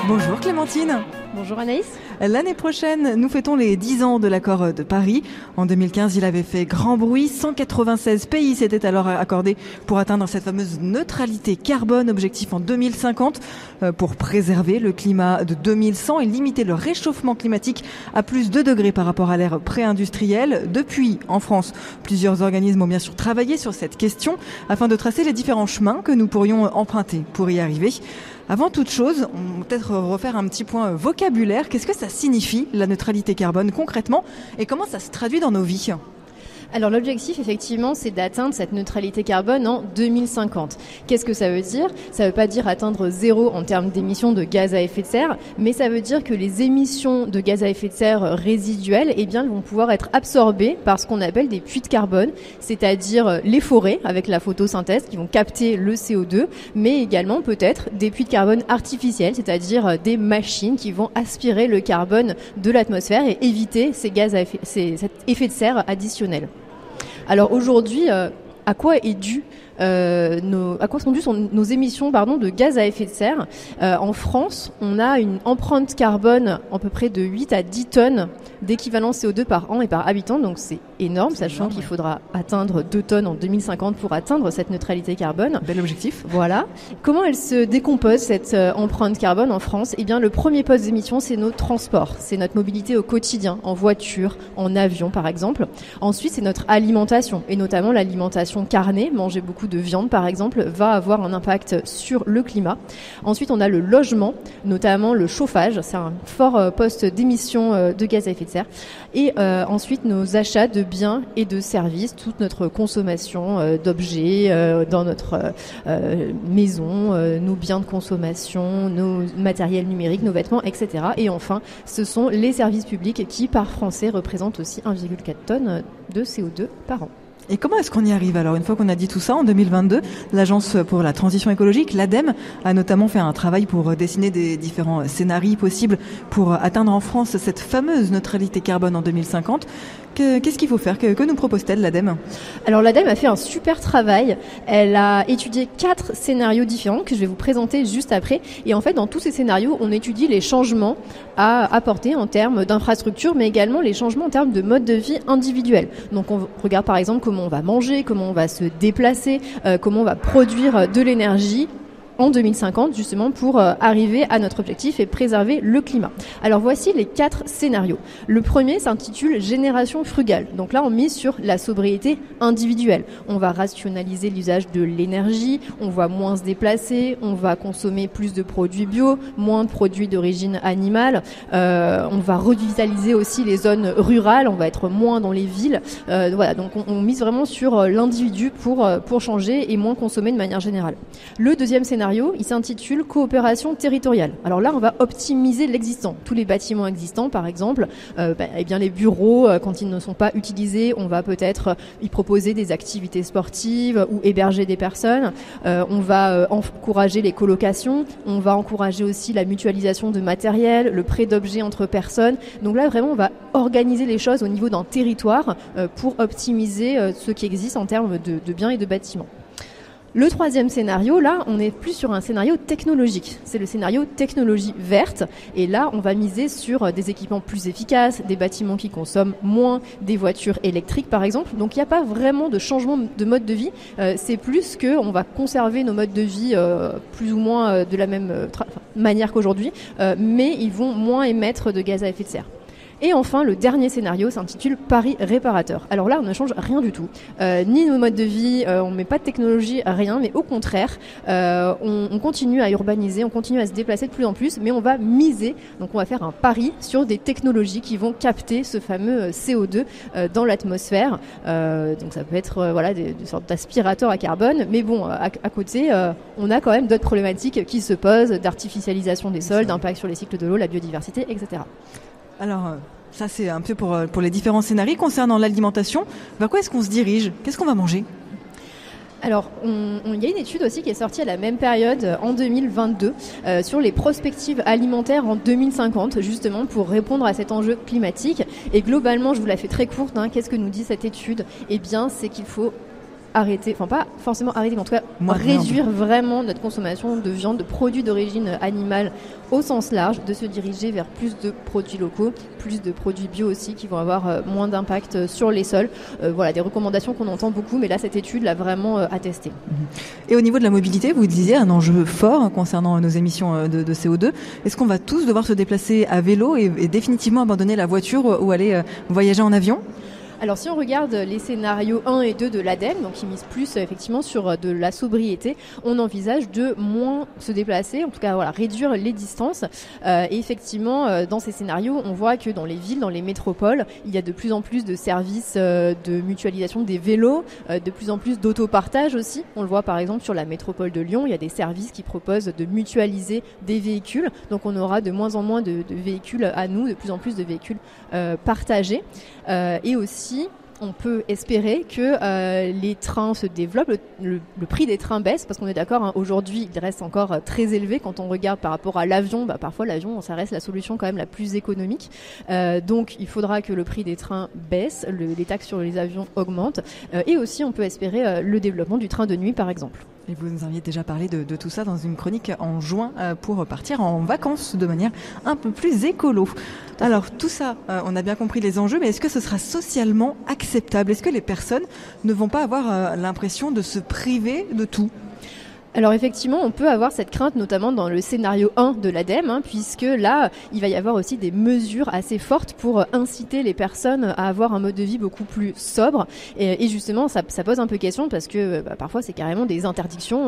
Bonjour Clémentine. Bonjour Anaïs. L'année prochaine, nous fêtons les 10 ans de l'accord de Paris. En 2015, il avait fait grand bruit. 196 pays s'étaient alors accordés pour atteindre cette fameuse neutralité carbone, objectif en 2050, pour préserver le climat de 2100 et limiter le réchauffement climatique à plus 2 degrés par rapport à l'ère pré-industrielle. Depuis, en France, plusieurs organismes ont bien sûr travaillé sur cette question afin de tracer les différents chemins que nous pourrions emprunter pour y arriver. Avant toute chose, on va peut-être refaire un petit point vocabulaire. Qu'est-ce que ça signifie, la neutralité carbone, concrètement, et comment ça se traduit dans nos vies ? Alors l'objectif effectivement c'est d'atteindre cette neutralité carbone en 2050. Qu'est-ce que ça veut dire ? Ça ne veut pas dire atteindre zéro en termes d'émissions de gaz à effet de serre, mais ça veut dire que les émissions de gaz à effet de serre résiduelles vont pouvoir être absorbées par ce qu'on appelle des puits de carbone, c'est-à-dire les forêts avec la photosynthèse qui vont capter le CO2, mais également peut-être des puits de carbone artificiels, c'est-à-dire des machines qui vont aspirer le carbone de l'atmosphère et éviter cet effet de serre additionnel. Alors aujourd'hui, à quoi sont dues nos émissions de gaz à effet de serre ? En France, on a une empreinte carbone à peu près de 8 à 10 tonnes d'équivalent CO2 par an et par habitant, donc c'est énorme, sachant qu'il faudra atteindre 2 tonnes en 2050 pour atteindre cette neutralité carbone. Bel objectif. Voilà. Comment elle se décompose, cette empreinte carbone en France ? Le premier poste d'émission, c'est nos transports, c'est notre mobilité au quotidien, en voiture, en avion par exemple. Ensuite, c'est notre alimentation, et notamment l'alimentation carnée, manger beaucoup de viande par exemple, va avoir un impact sur le climat. Ensuite, on a le logement, notamment le chauffage, c'est un fort poste d'émission de gaz à effet de serre. Et ensuite, nos achats de biens et de services, toute notre consommation d'objets dans notre maison, nos biens de consommation, nos matériels numériques, nos vêtements, etc. Et enfin, ce sont les services publics qui, par Français, représentent aussi 1,4 tonnes de CO2 par an. Et comment est-ce qu'on y arrive alors ? Une fois qu'on a dit tout ça, en 2022, l'Agence pour la transition écologique, l'ADEME, a notamment fait un travail pour dessiner des différents scénarios possibles pour atteindre en France cette fameuse neutralité carbone en 2050. Qu'est-ce qu'il faut faire ? Que nous propose-t-elle l'ADEME ? Alors l'ADEME a fait un super travail. Elle a étudié 4 scénarios différents que je vais vous présenter juste après. Et en fait, dans tous ces scénarios, on étudie les changements à apporter en termes d'infrastructures, mais également les changements en termes de mode de vie individuel. Donc on regarde par exemple comment on va manger, comment on va se déplacer, comment on va produire de l'énergie en 2050, justement, pour arriver à notre objectif et préserver le climat. Alors voici les 4 scénarios. Le premier s'intitule « Génération frugale ». Donc là, on mise sur la sobriété individuelle. On va rationaliser l'usage de l'énergie, on va moins se déplacer, on va consommer plus de produits bio, moins de produits d'origine animale, on va revitaliser aussi les zones rurales, on va être moins dans les villes. Voilà, donc on mise vraiment sur l'individu pour changer et moins consommer de manière générale. Le deuxième scénario, il s'intitule « Coopération territoriale ». Alors là, on va optimiser l'existant. Tous les bâtiments existants, par exemple, les bureaux, quand ils ne sont pas utilisés, on va peut-être y proposer des activités sportives ou héberger des personnes. On va encourager les colocations. On va encourager aussi la mutualisation de matériel, le prêt d'objets entre personnes. Donc là, vraiment, on va organiser les choses au niveau d'un territoire pour optimiser ce qui existe en termes de biens et de bâtiments. Le troisième scénario, là, on est plus sur un scénario technologique. C'est le scénario technologie verte. Et là, on va miser sur des équipements plus efficaces, des bâtiments qui consomment moins, des voitures électriques, par exemple. Donc, il n'y a pas vraiment de changement de mode de vie. C'est plus qu'on va conserver nos modes de vie plus ou moins de la même manière qu'aujourd'hui, mais ils vont moins émettre de gaz à effet de serre. Et enfin, le dernier scénario s'intitule Paris réparateur. Alors là, on ne change rien du tout. Ni nos modes de vie, on ne met pas de technologie, rien, mais au contraire, on continue à urbaniser, on continue à se déplacer de plus en plus, mais on va miser, donc on va faire un pari sur des technologies qui vont capter ce fameux CO2 dans l'atmosphère. Donc ça peut être des sortes d'aspirateurs à carbone, mais bon, à côté, on a quand même d'autres problématiques qui se posent, d'artificialisation des sols, d'impact sur les cycles de l'eau, la biodiversité, etc. Alors, ça c'est un peu pour les différents scénarios. Concernant l'alimentation, vers quoi est-ce qu'on se dirige ? Qu'est-ce qu'on va manger ? Alors, il y a une étude aussi qui est sortie à la même période, en 2022, sur les prospectives alimentaires en 2050, justement pour répondre à cet enjeu climatique. Et globalement, je vous la fais très courte, qu'est-ce que nous dit cette étude ? Eh bien, c'est qu'il faut arrêter, enfin pas forcément arrêter, mais en tout cas réduire vraiment notre consommation de viande, de produits d'origine animale au sens large, de se diriger vers plus de produits locaux, plus de produits bio aussi qui vont avoir moins d'impact sur les sols. Voilà, des recommandations qu'on entend beaucoup, mais là cette étude l'a vraiment attesté. Et au niveau de la mobilité, vous disiez un enjeu fort concernant nos émissions de CO2. Est-ce qu'on va tous devoir se déplacer à vélo et définitivement abandonner la voiture ou aller voyager en avion ? Alors si on regarde les scénarios 1 et 2 de l'ADEME, donc qui misent plus effectivement sur de la sobriété, on envisage de moins se déplacer, en tout cas voilà, réduire les distances. Et effectivement, dans ces scénarios, on voit que dans les villes, dans les métropoles, il y a de plus en plus de services de mutualisation des vélos, de plus en plus d'autopartage aussi. On le voit par exemple sur la métropole de Lyon, il y a des services qui proposent de mutualiser des véhicules. Donc on aura de moins en moins de véhicules à nous, de plus en plus de véhicules partagés. Et aussi, on peut espérer que les trains se développent, le prix des trains baisse, parce qu'on est d'accord, hein, aujourd'hui il reste encore très élevé quand on regarde par rapport à l'avion. Parfois l'avion, ça reste la solution quand même la plus économique. Donc il faudra que le prix des trains baisse, les taxes sur les avions augmentent, et aussi on peut espérer le développement du train de nuit par exemple. Et vous nous aviez déjà parlé de tout ça dans une chronique en juin pour partir en vacances de manière un peu plus écolo. Alors tout ça, on a bien compris les enjeux, mais est-ce que ce sera socialement acceptable ? Est-ce que les personnes ne vont pas avoir l'impression de se priver de tout ? Alors effectivement, on peut avoir cette crainte, notamment dans le scénario 1 de l'ADEME, puisque là, il va y avoir aussi des mesures assez fortes pour inciter les personnes à avoir un mode de vie beaucoup plus sobre. Et justement, ça pose un peu question, parce que parfois, c'est carrément des interdictions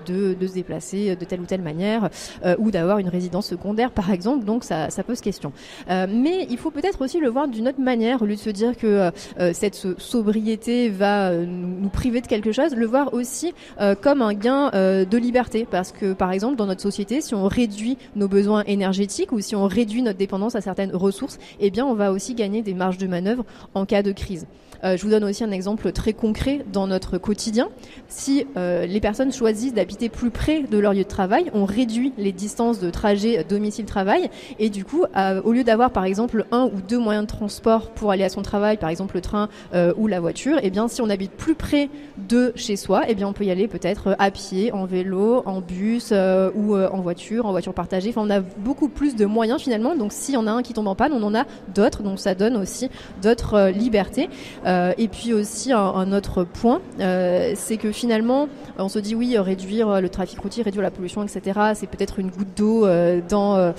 de se déplacer de telle ou telle manière, ou d'avoir une résidence secondaire, par exemple. Donc ça pose question. Mais il faut peut-être aussi le voir d'une autre manière, au lieu de se dire que cette sobriété va nous priver de quelque chose, le voir aussi comme un gain de liberté, parce que par exemple dans notre société, si on réduit nos besoins énergétiques ou si on réduit notre dépendance à certaines ressources, eh bien on va aussi gagner des marges de manœuvre en cas de crise. Je vous donne aussi un exemple très concret dans notre quotidien. Si les personnes choisissent d'habiter plus près de leur lieu de travail, on réduit les distances de trajet domicile-travail, et du coup, au lieu d'avoir par exemple 1 ou 2 moyens de transport pour aller à son travail, par exemple le train ou la voiture, eh bien si on habite plus près de chez soi, eh bien on peut y aller peut-être à pied, en vélo, en bus ou en voiture partagée. Enfin, on a beaucoup plus de moyens finalement. Donc s'il y en a un qui tombe en panne, on en a d'autres. Donc ça donne aussi d'autres libertés. Et puis aussi un autre point, c'est que finalement, on se dit oui, réduire le trafic routier, réduire la pollution, etc. C'est peut-être une goutte d'eau dans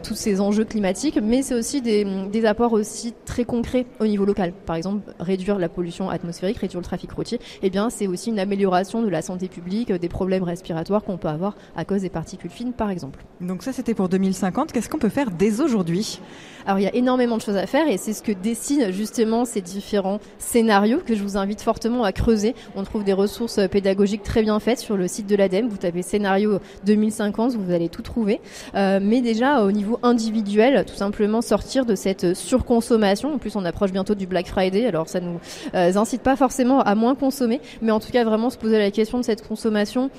tous ces enjeux climatiques, mais c'est aussi des apports aussi très concrets au niveau local. Par exemple, réduire la pollution atmosphérique, réduire le trafic routier, eh bien c'est aussi une amélioration de la santé publique, des problèmes respiratoires qu'on peut avoir à cause des particules fines, par exemple. Donc ça, c'était pour 2050. Qu'est-ce qu'on peut faire dès aujourd'hui ? Alors il y a énormément de choses à faire, et c'est ce que dessinent justement ces différents scénarios que je vous invite fortement à creuser. On trouve des ressources pédagogiques très bien faites sur le site de l'ADEME. Vous tapez scénario 2050, vous allez tout trouver. Mais déjà au niveau individuel, tout simplement sortir de cette surconsommation. En plus, on approche bientôt du Black Friday, alors ça nous incite pas forcément à moins consommer, mais en tout cas vraiment se poser la question de cette consommation.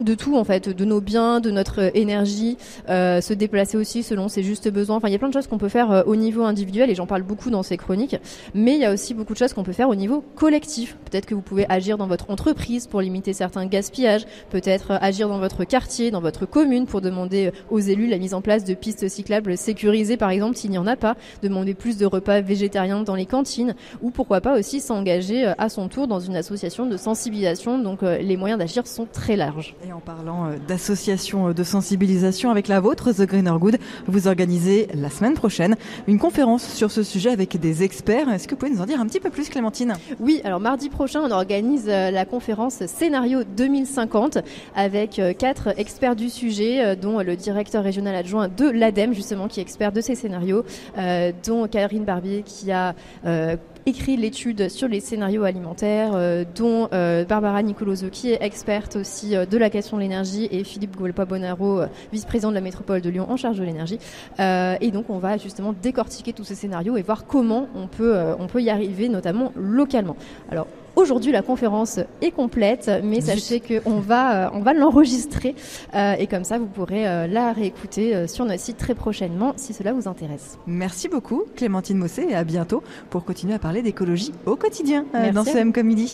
De tout en fait, de nos biens, de notre énergie, se déplacer aussi selon ses justes besoins. Enfin, il y a plein de choses qu'on peut faire au niveau individuel, et j'en parle beaucoup dans ces chroniques, mais il y a aussi beaucoup de choses qu'on peut faire au niveau collectif. Peut-être que vous pouvez agir dans votre entreprise pour limiter certains gaspillages, peut-être agir dans votre quartier, dans votre commune pour demander aux élus la mise en place de pistes cyclables sécurisées par exemple s'il n'y en a pas, demander plus de repas végétariens dans les cantines, ou pourquoi pas aussi s'engager à son tour dans une association de sensibilisation. Donc les moyens d'agir sont très larges. Et en parlant d'associations de sensibilisation, avec la vôtre, The Greener Good, vous organisez la semaine prochaine une conférence sur ce sujet avec des experts. Est-ce que vous pouvez nous en dire un petit peu plus, Clémentine ? Oui, alors mardi prochain, on organise la conférence Scénario 2050 avec 4 experts du sujet, dont le directeur régional adjoint de l'ADEME, justement, qui est expert de ces scénarios, dont Karine Barbier, qui a écrit l'étude sur les scénarios alimentaires, dont Barbara Nicoloso, qui est experte aussi de la question de l'énergie, et Philippe Golpa-Bonaro, vice-président de la métropole de Lyon en charge de l'énergie. Et donc on va justement décortiquer tous ces scénarios et voir comment on peut y arriver, notamment localement. Alors aujourd'hui, la conférence est complète, mais sachez qu'on va l'enregistrer, et comme ça vous pourrez la réécouter sur notre site très prochainement si cela vous intéresse. Merci beaucoup Clémentine Mossé, et à bientôt pour continuer à parler d'écologie au quotidien dans Merci. ce M comme midi.